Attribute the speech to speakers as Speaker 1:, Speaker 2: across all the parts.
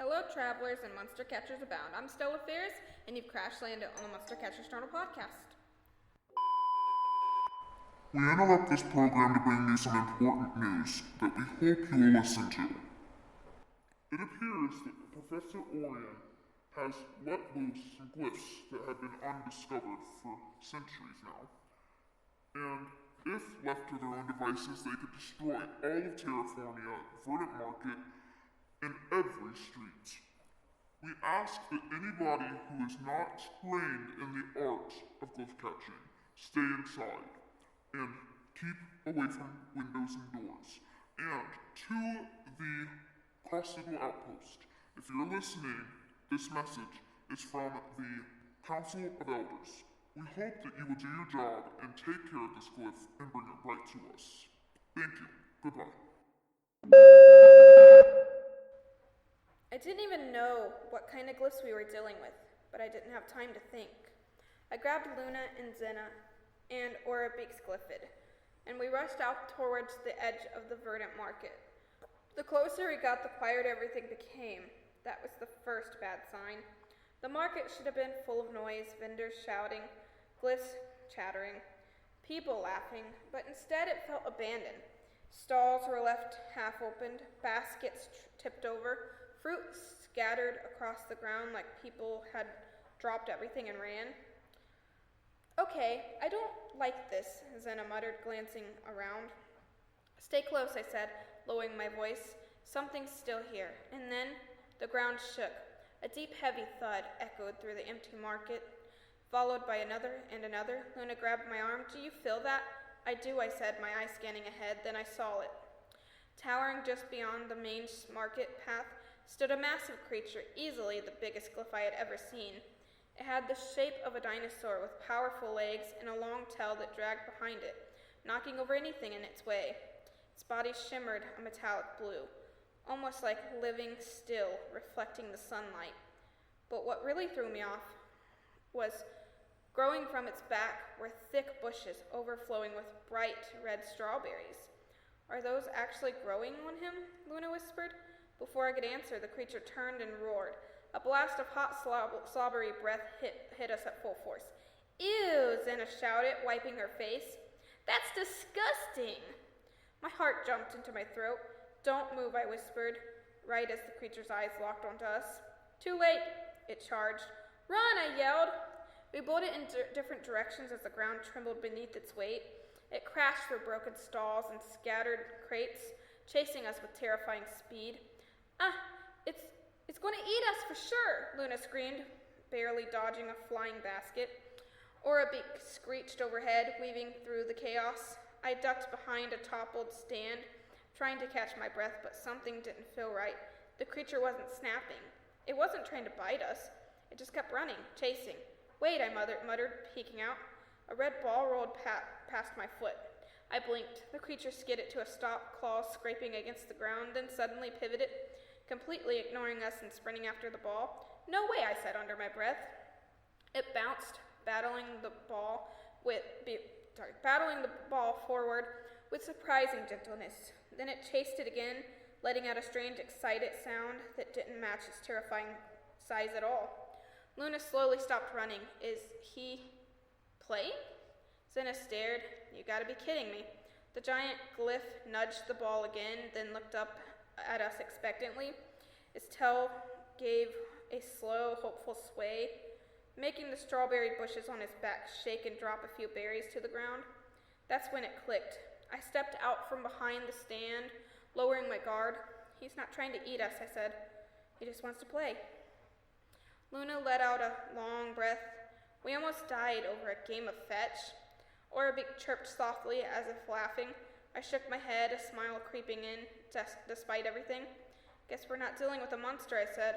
Speaker 1: Hello, travelers and monster catchers abound. I'm Stella Fierce, and you've crash landed on the Monster Catchers Journal podcast.
Speaker 2: We interrupt this program to bring you some important news that we hope you will listen to. It appears that Professor Orion has let loose some glyphs that have been undiscovered for centuries now. And if left to their own devices, they could destroy all of Terraformia, Verdent Market, and every street. We ask that anybody who is not trained in the art of glyph catching stay inside and keep away from windows and doors. And to the Cross-Signal Outpost, if you're listening, this message is from the Council of Elders. We hope that you will do your job and take care of this glyph and bring it right to us. Thank you. Goodbye.
Speaker 1: I didn't even know what kind of glyphs we were dealing with, but I didn't have time to think. I grabbed Luna and Zena and Beak's Glyphid, and we rushed out towards the edge of the Verdent Market. The closer we got, the quieter everything became. That was the first bad sign. The market should have been full of noise, vendors shouting, glyphs chattering, people laughing, but instead it felt abandoned. Stalls were left half opened, baskets tipped over, fruit scattered across the ground like people had dropped everything and ran. Okay, I don't like this, Zena muttered, glancing around. Stay close, I said, lowering my voice. Something's still here. And then the ground shook. A deep, heavy thud echoed through the empty market, followed by another and another. Luna grabbed my arm. Do you feel that? I do, I said, my eyes scanning ahead. Then I saw it. Towering just beyond the main market path stood a massive creature, easily the biggest glyph I had ever seen. It had the shape of a dinosaur with powerful legs and a long tail that dragged behind it, knocking over anything in its way. Its body shimmered a metallic blue, almost like living still, reflecting the sunlight. But what really threw me off was growing from its back were thick bushes overflowing with bright red strawberries. Are those actually growing on him? Luna whispered. Before I could answer, the creature turned and roared. A blast of hot, slobbery breath hit us at full force. Ew, Zena shouted, wiping her face. That's disgusting. My heart jumped into my throat. Don't move, I whispered, right as the creature's eyes locked onto us. Too late, it charged. Run, I yelled. We bolted in different directions as the ground trembled beneath its weight. It crashed through broken stalls and scattered crates, chasing us with terrifying speed. It's going to eat us for sure, Luna screamed, barely dodging a flying basket. Beak screeched overhead, weaving through the chaos. I ducked behind a toppled stand, trying to catch my breath, but something didn't feel right. The creature wasn't snapping. It wasn't trying to bite us. It just kept running, chasing. Wait, I muttered, peeking out. A red ball rolled past my foot. I blinked. The creature skidded to a stop, claws scraping against the ground, then suddenly pivoted, completely ignoring us and sprinting after the ball. No way, I said under my breath. It bounced, battling the ball forward with surprising gentleness. Then it chased it again, letting out a strange, excited sound that didn't match its terrifying size at all. Luna slowly stopped running. Is he playing? Zena stared. You gotta be kidding me. The giant glyph nudged the ball again, then looked up at us expectantly. Its tail gave a slow, hopeful sway, making the strawberry bushes on its back shake and drop a few berries to the ground. That's when it clicked. I stepped out from behind the stand, lowering my guard. He's not trying to eat us, I said. He just wants to play. Luna let out a long breath. We almost died over a game of fetch. Beak chirped softly, as if laughing. I shook my head, a smile creeping in, despite everything. Guess we're not dealing with a monster, I said,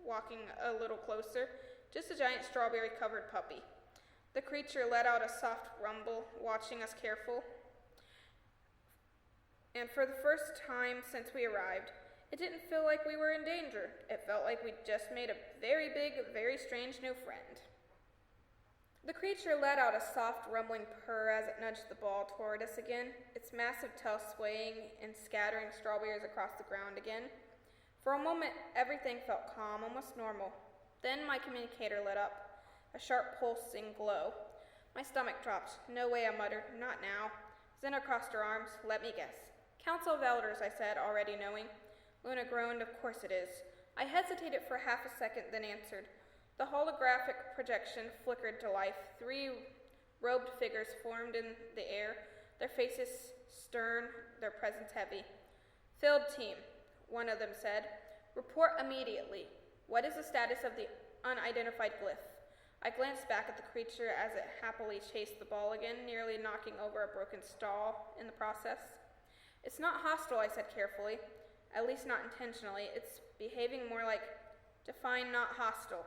Speaker 1: walking a little closer. Just a giant strawberry-covered puppy. The creature let out a soft rumble, watching us careful. And for the first time since we arrived, it didn't feel like we were in danger. It felt like we'd just made a very big, very strange new friend. The creature let out a soft, rumbling purr as it nudged the ball toward us again, its massive tail swaying and scattering strawberries across the ground again. For a moment, everything felt calm, almost normal. Then my communicator lit up, a sharp pulsing glow. My stomach dropped. No way, I muttered. Not now. Zena crossed her arms. Let me guess. Council of Elders, I said, already knowing. Luna groaned. Of course it is. I hesitated for half a second, then answered. The holographic projection flickered to life. 3 robed figures formed in the air, their faces stern, their presence heavy. Field team, one of them said. Report immediately. What is the status of the unidentified glyph? I glanced back at the creature as it happily chased the ball again, nearly knocking over a broken stall in the process. It's not hostile, I said carefully. At least not intentionally. It's behaving more like define not hostile.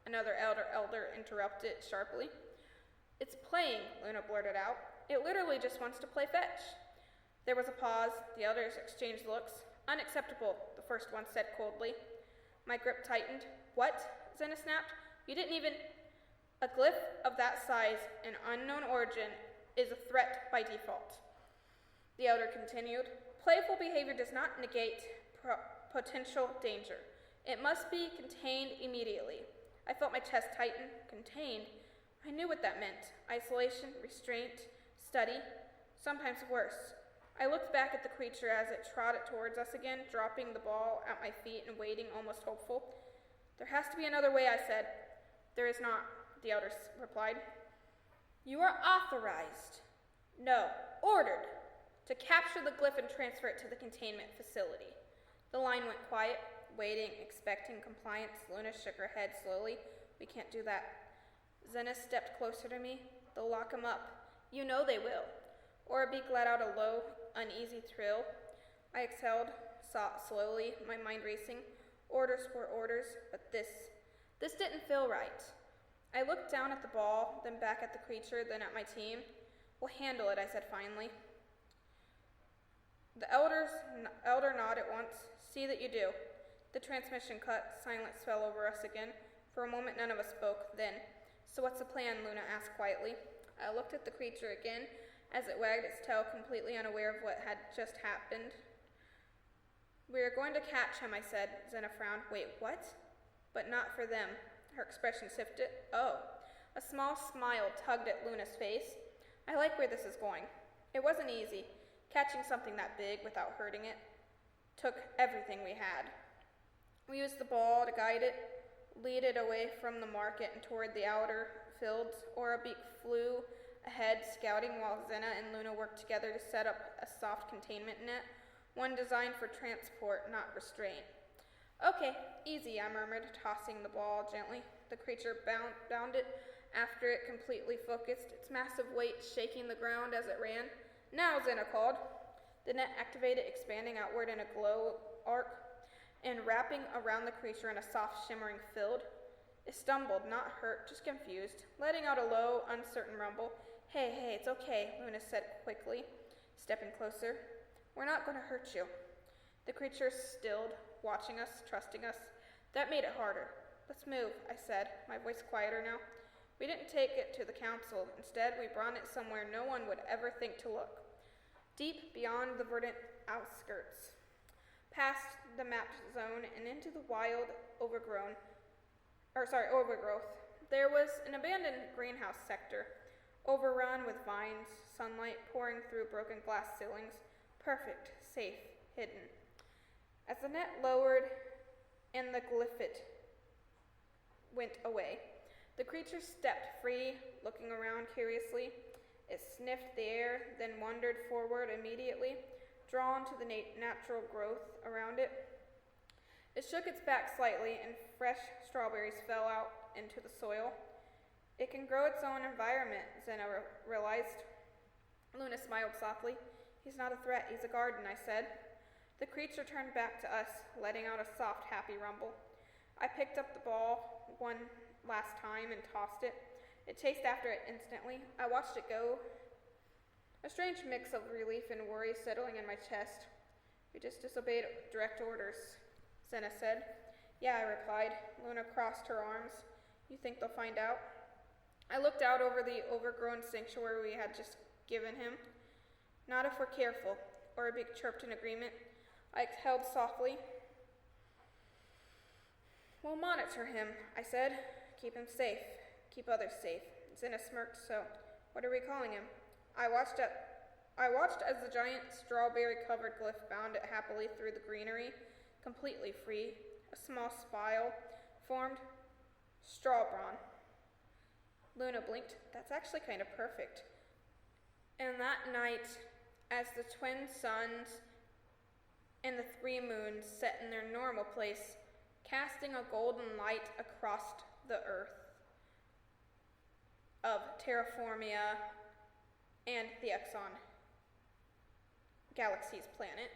Speaker 1: Another elder interrupted sharply. It's playing, Luna blurted out. It literally just wants to play fetch. There was a pause. The elders exchanged looks. Unacceptable, the first one said coldly. My grip tightened. What? Zena snapped. You didn't even... A glyph of that size and unknown origin is a threat by default. The elder continued. Playful behavior does not negate potential danger. It must be contained immediately. I felt my chest tighten. Contained? I knew what that meant. Isolation, restraint, study, sometimes worse. I looked back at the creature as it trotted towards us again, dropping the ball at my feet and waiting, almost hopeful. There has to be another way, I said. There is not, the elder replied. You are authorized. No, ordered. To capture the glyph and transfer it to the containment facility. The line went quiet, waiting, expecting compliance. Luna shook her head slowly. We can't do that. Zena stepped closer to me. They'll lock him up. You know they will. Beak let out a low, uneasy thrill. I exhaled, sought slowly, my mind racing. Orders were orders, but this didn't feel right. I looked down at the ball, then back at the creature, then at my team. We'll handle it, I said finally. The elder nodded once. See that you do. The transmission cut. Silence fell over us again. For a moment, none of us spoke. Then, so what's the plan? Luna asked quietly. I looked at the creature again as it wagged its tail, completely unaware of what had just happened. We are going to catch him, I said. Zena frowned. Wait, what? But not for them. Her expression shifted. Oh. A small smile tugged at Luna's face. I like where this is going. It wasn't easy. Catching something that big without hurting it took everything we had. We used the ball to guide it, lead it away from the market and toward the outer fields. Beak flew ahead, scouting, while Zena and Luna worked together to set up a soft containment net, one designed for transport, not restraint. Okay, easy, I murmured, tossing the ball gently. The creature bounded after it, completely focused, its massive weight shaking the ground as it ran. Now, Zena called. The net activated, expanding outward in a glow arc and wrapping around the creature in a soft, shimmering field. It stumbled, not hurt, just confused, letting out a low, uncertain rumble. Hey, it's okay, Luna said quickly, stepping closer. We're not going to hurt you. The creature stilled, watching us, trusting us. That made it harder. Let's move, I said, my voice quieter now. We didn't take it to the council. Instead, we brought it somewhere no one would ever think to look. Deep beyond the verdant outskirts, past the mapped zone and into the wild overgrowth. There was an abandoned greenhouse sector, overrun with vines, sunlight pouring through broken glass ceilings. Perfect, safe, hidden. As the net lowered and the glyph went away, the creature stepped free, looking around curiously. It sniffed the air, then wandered forward immediately, drawn to the natural growth around it. It shook its back slightly, and fresh strawberries fell out into the soil. It can grow its own environment, Zena realized. Luna smiled softly. He's not a threat, he's a garden, I said. The creature turned back to us, letting out a soft, happy rumble. I picked up the ball one last time and tossed it. It chased after it instantly. I watched it go. A strange mix of relief and worry settling in my chest. We just disobeyed direct orders, Zena said. Yeah, I replied. Luna crossed her arms. You think they'll find out? I looked out over the overgrown sanctuary we had just given him. Not if we're careful, Beak chirped in agreement. I exhaled softly. We'll monitor him, I said. Keep him safe. Keep others safe. Zena smirked. So, what are we calling him? I watched as the giant strawberry-covered Glyph bounded happily through the greenery, completely free. A small spile formed. Brawn. Luna blinked. That's actually kind of perfect. And that night, as the twin suns and the three moons set in their normal place, casting a golden light across the earth of Terraformia and the Exxon Galaxy's planet,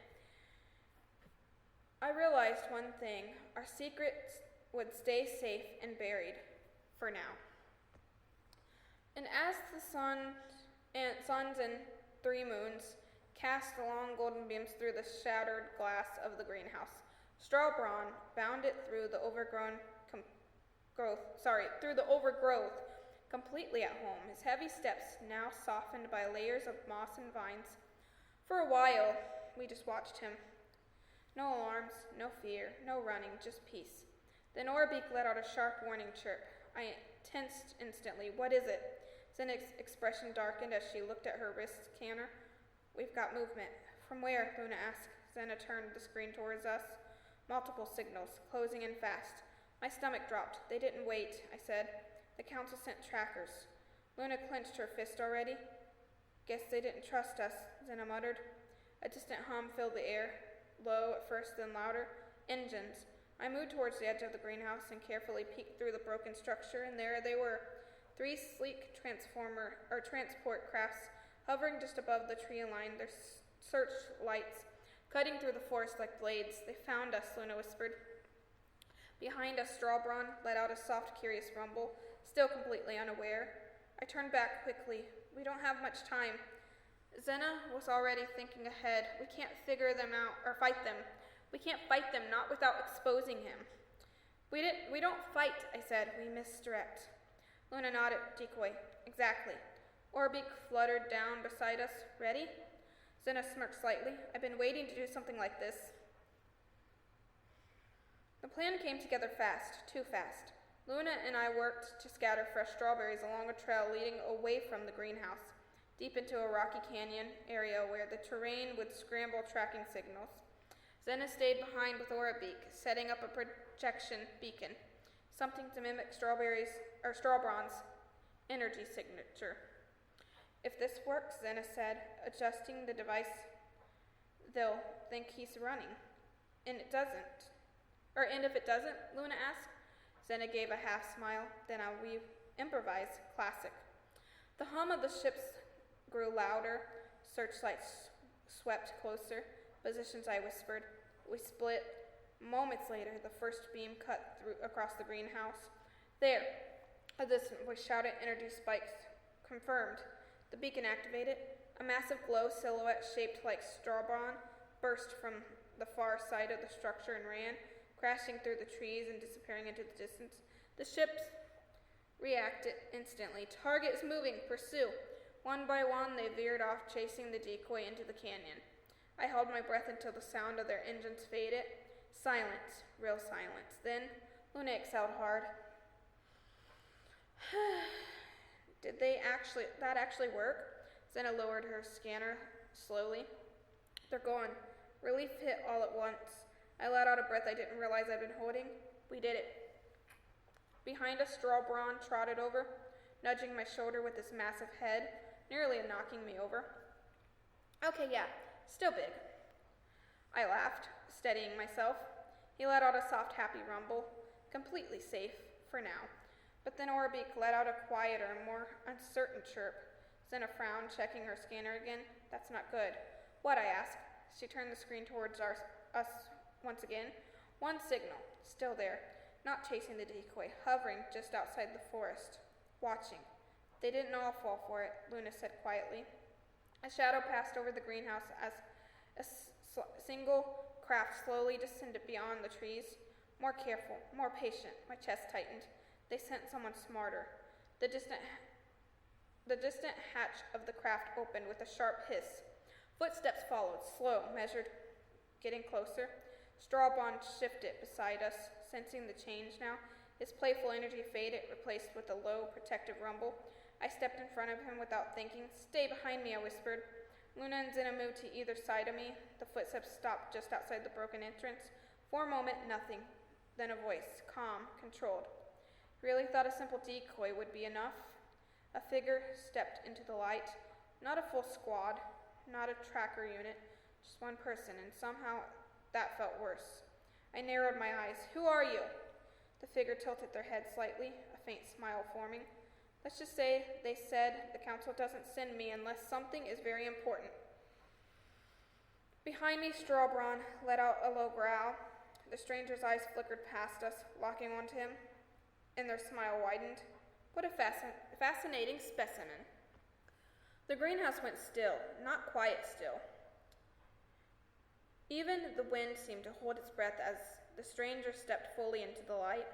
Speaker 1: I realized one thing. Our secrets would stay safe and buried for now. And as the suns and three moons cast long golden beams through the shattered glass of the greenhouse, Brawn bounded through the overgrowth completely at home, his heavy steps now softened by layers of moss and vines. For a while, we just watched him. No alarms, no fear, no running, just peace. Then Beak let out a sharp warning chirp. I tensed instantly. What is it? Zena's expression darkened as she looked at her wrist scanner. We've got movement. From where? Luna asked. Zena turned the screen towards us. Multiple signals, closing in fast. My stomach dropped. They didn't wait, I said. The council sent trackers. Luna clenched her fist already. Guess they didn't trust us, Zena muttered. A distant hum filled the air. Low at first, then louder. Engines. I moved towards the edge of the greenhouse and carefully peeked through the broken structure, and there they were. 3 sleek transport crafts hovering just above the tree line, their searchlights cutting through the forest like blades. They found us, Luna whispered. Behind us, Brawn let out a soft, curious rumble, still completely unaware. I turned back quickly. We don't have much time. Zena was already thinking ahead. We can't figure them out or fight them. We can't fight them, not without exposing him. We don't fight, I said. We misdirect. Luna nodded. Decoy. Exactly. Beak fluttered down beside us. Ready? Zena smirked slightly. I've been waiting to do something like this. The plan came together fast, too fast. Luna and I worked to scatter fresh strawberries along a trail leading away from the greenhouse, deep into a rocky canyon area where the terrain would scramble tracking signals. Zena stayed behind with Beak, setting up a projection beacon, something to mimic Brawn's energy signature. If this works, Zena said, adjusting the device, they'll think he's running. And if it doesn't, Luna asked. Zena gave a half smile, then we improvised. Classic. The hum of the ships grew louder. Searchlights swept closer. Positions, I whispered. We split. Moments later, the first beam cut through across the greenhouse. There, a distant voice shouted. Energy spikes. Confirmed. The beacon activated. A massive glow silhouette shaped like Brawn burst from the far side of the structure and ran, crashing through the trees and disappearing into the distance. The ships reacted instantly. Target is moving. Pursue. One by one, they veered off, chasing the decoy into the canyon. I held my breath until the sound of their engines faded. Silence. Real silence. Then, Luna exhaled hard. Did that actually work? Zena lowered her scanner slowly. They're gone. Relief hit all at once. I let out a breath I didn't realize I'd been holding. We did it. Behind us, Brawn trotted over, nudging my shoulder with his massive head, nearly knocking me over. Okay, yeah, still big. I laughed, steadying myself. He let out a soft, happy rumble. Completely safe, for now. But then Beak let out a quieter, more uncertain chirp. Zena frowned, checking her scanner again. That's not good. What? I asked. She turned the screen towards us once again. One signal, still there, not chasing the decoy, hovering just outside the forest, watching. They didn't all fall for it, Luna said quietly. A shadow passed over the greenhouse as a single craft slowly descended beyond the trees. More careful, more patient. My chest tightened. They sent someone smarter. The distant hatch of the craft opened with a sharp hiss. Footsteps followed, slow, measured, getting closer. Strawbond shifted beside us, sensing the change now. His playful energy faded, replaced with a low, protective rumble. I stepped in front of him without thinking. "Stay behind me," I whispered. Luna and Zena moved to either side of me. The footsteps stopped just outside the broken entrance. For a moment, nothing. Then a voice, calm, controlled. Really thought a simple decoy would be enough? A figure stepped into the light. Not a full squad, not a tracker unit, just one person, and somehow that felt worse. I narrowed my eyes. "Who are you?" The figure tilted their head slightly, a faint smile forming. "Let's just say they said the council doesn't send me unless something is very important." Behind me, Brawn let out a low growl. The stranger's eyes flickered past us, locking onto him, and their smile widened. What a fascinating specimen. The greenhouse went still, not quiet still. Even the wind seemed to hold its breath as the stranger stepped fully into the light,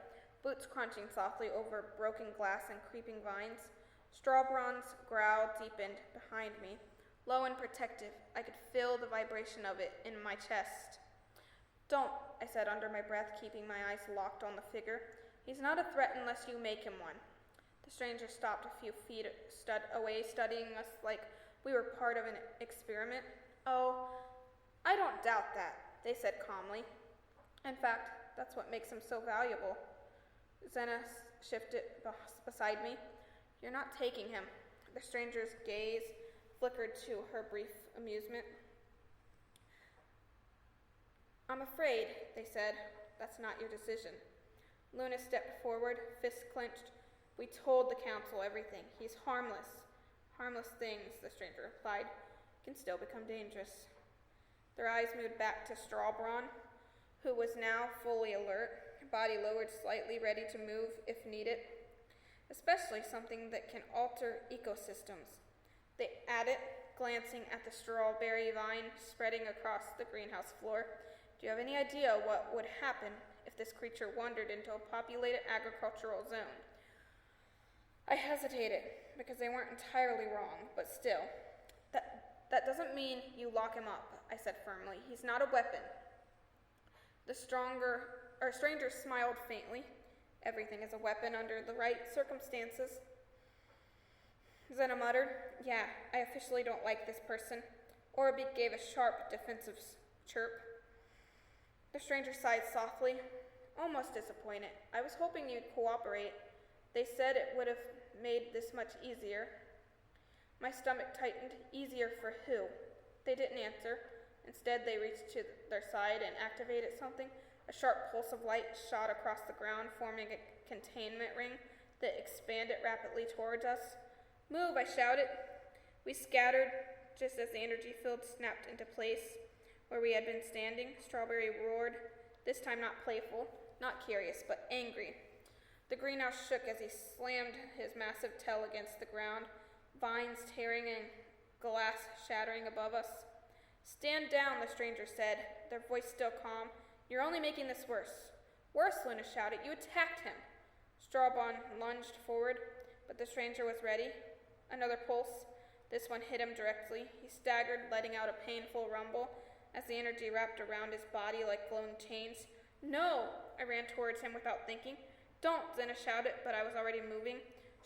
Speaker 1: boots crunching softly over broken glass and creeping vines. Strawbron's growl deepened behind me, low and protective. I could feel the vibration of it in my chest. "Don't," I said under my breath, keeping my eyes locked on the figure. "He's not a threat unless you make him one." The stranger stopped a few feet away, studying us like we were part of an experiment. "Oh, I don't doubt that," they said calmly. "In fact, that's what makes him so valuable." Zena shifted beside me. "You're not taking him." The stranger's gaze flickered to her brief amusement. "I'm afraid," they said, "that's not your decision." Luna stepped forward, fists clenched. "We told the council everything. He's harmless." "Harmless things," the stranger replied, "can still become dangerous." Their eyes moved back to Brawn, who was now fully alert, body lowered slightly, ready to move if needed, especially something that can alter ecosystems. They added, glancing at the strawberry vine spreading across the greenhouse floor. "Do you have any idea what would happen if this creature wandered into a populated agricultural zone?" I hesitated, because they weren't entirely wrong, but still. That doesn't mean you lock him up," I said firmly. "He's not a weapon." The stranger smiled faintly. "Everything is a weapon under the right circumstances." Zena muttered, "Yeah, I officially don't like this person." Beak gave a sharp, defensive chirp. The stranger sighed softly, almost disappointed. "I was hoping you'd cooperate. They said it would have made this much easier." My stomach tightened. Easier for who? They didn't answer. Instead, they reached to their side and activated something. A sharp pulse of light shot across the ground, forming a containment ring that expanded rapidly towards us. "Move," I shouted. We scattered just as the energy field snapped into place where we had been standing. Strawberry roared, this time not playful, not curious, but angry. The greenhouse shook as he slammed his massive tail against the ground, vines tearing and glass shattering above us. "Stand down," the stranger said, their voice still calm. "You're only making this worse." "Worse," Luna shouted. "You attacked him." Strawbond lunged forward, but the stranger was ready. Another pulse. This one hit him directly. He staggered, letting out a painful rumble as the energy wrapped around his body like glowing chains. "No!" I ran towards him without thinking. "Don't!" Zena shouted, but I was already moving.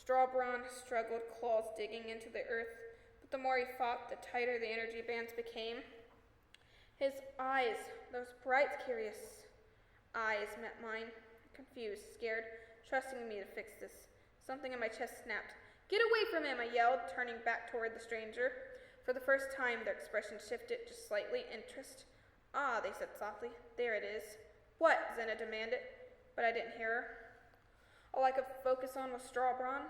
Speaker 1: Brawn struggled, claws digging into the earth, but the more he fought, the tighter the energy bands became. His eyes, those bright, curious eyes, met mine, confused, scared, trusting me to fix this. Something in my chest snapped. "Get away from him!" I yelled, turning back toward the stranger. For the first time, their expression shifted just slightly. Interest. "Ah," they said softly. "There it is." "What?" Zena demanded, but I didn't hear her. All I could focus on was Brawn,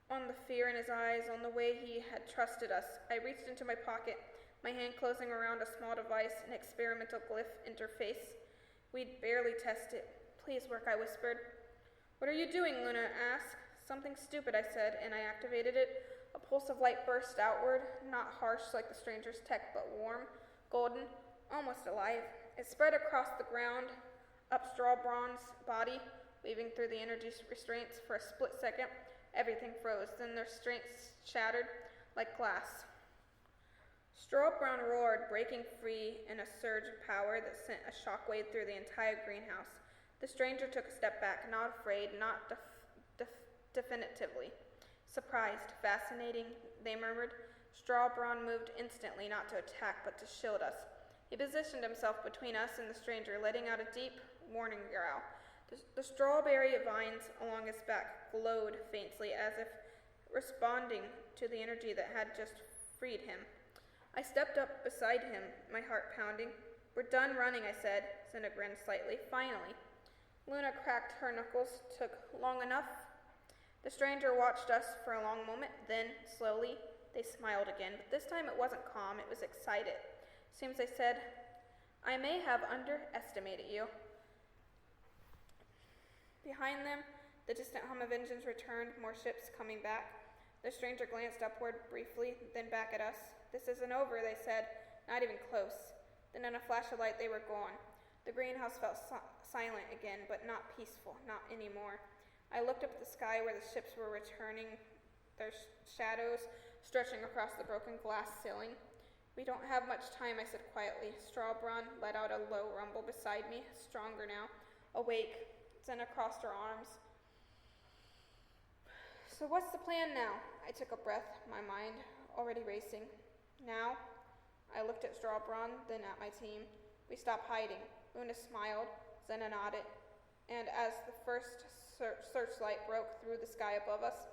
Speaker 1: on the fear in his eyes, on the way he had trusted us. I reached into my pocket, my hand closing around a small device, an experimental Glyph interface. We'd barely tested. "Please work," I whispered. "What are you doing?" Luna asked. "Something stupid," I said, and I activated it. A pulse of light burst outward, not harsh like the stranger's tech, but warm, golden, almost alive. It spread across the ground, up Brawn's body, weaving through the energy restraints. For a split second, everything froze. Then the restraints shattered like glass. Brawn roared, breaking free in a surge of power that sent a shockwave through the entire greenhouse. The stranger took a step back, not afraid, not definitively. Surprised, fascinating, they murmured. Brawn moved instantly, not to attack, but to shield us. He positioned himself between us and the stranger, letting out a deep, warning growl. The strawberry vines along his back glowed faintly, as if responding to the energy that had just freed him. I stepped up beside him, my heart pounding. We're done running, I said. Zena grinned slightly. Finally. Luna cracked her knuckles. Took long enough. The stranger watched us for a long moment, then, slowly, they smiled again, but this time it wasn't calm, it was excited. Seems they said, I may have underestimated you. Behind them, the distant hum of engines returned, more ships coming back. The stranger glanced upward briefly, then back at us. This isn't over, they said, not even close. Then in a flash of light they were gone. The greenhouse felt silent again, but not peaceful, not anymore. I looked up at the sky where the ships were returning, their shadows stretching across the broken glass ceiling. We don't have much time, I said quietly. Brawn let out a low rumble beside me, stronger now. Awake. Zena crossed her arms. So what's the plan now? I took a breath, my mind already racing. Now? I looked at Brawn, then at my team. We stopped hiding. Luna smiled, Zena nodded, and as the first searchlight broke through the sky above us,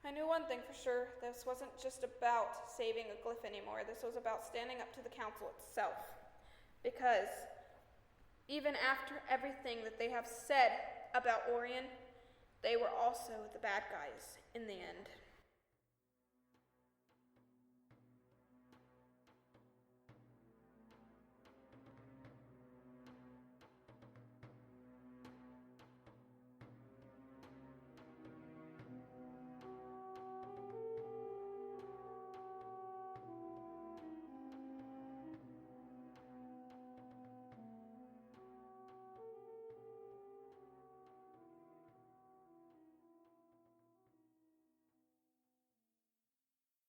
Speaker 1: I knew one thing for sure. This wasn't just about saving a glyph anymore. This was about standing up to the council itself. Because even after everything that they have said about Orion, they were also the bad guys in the end.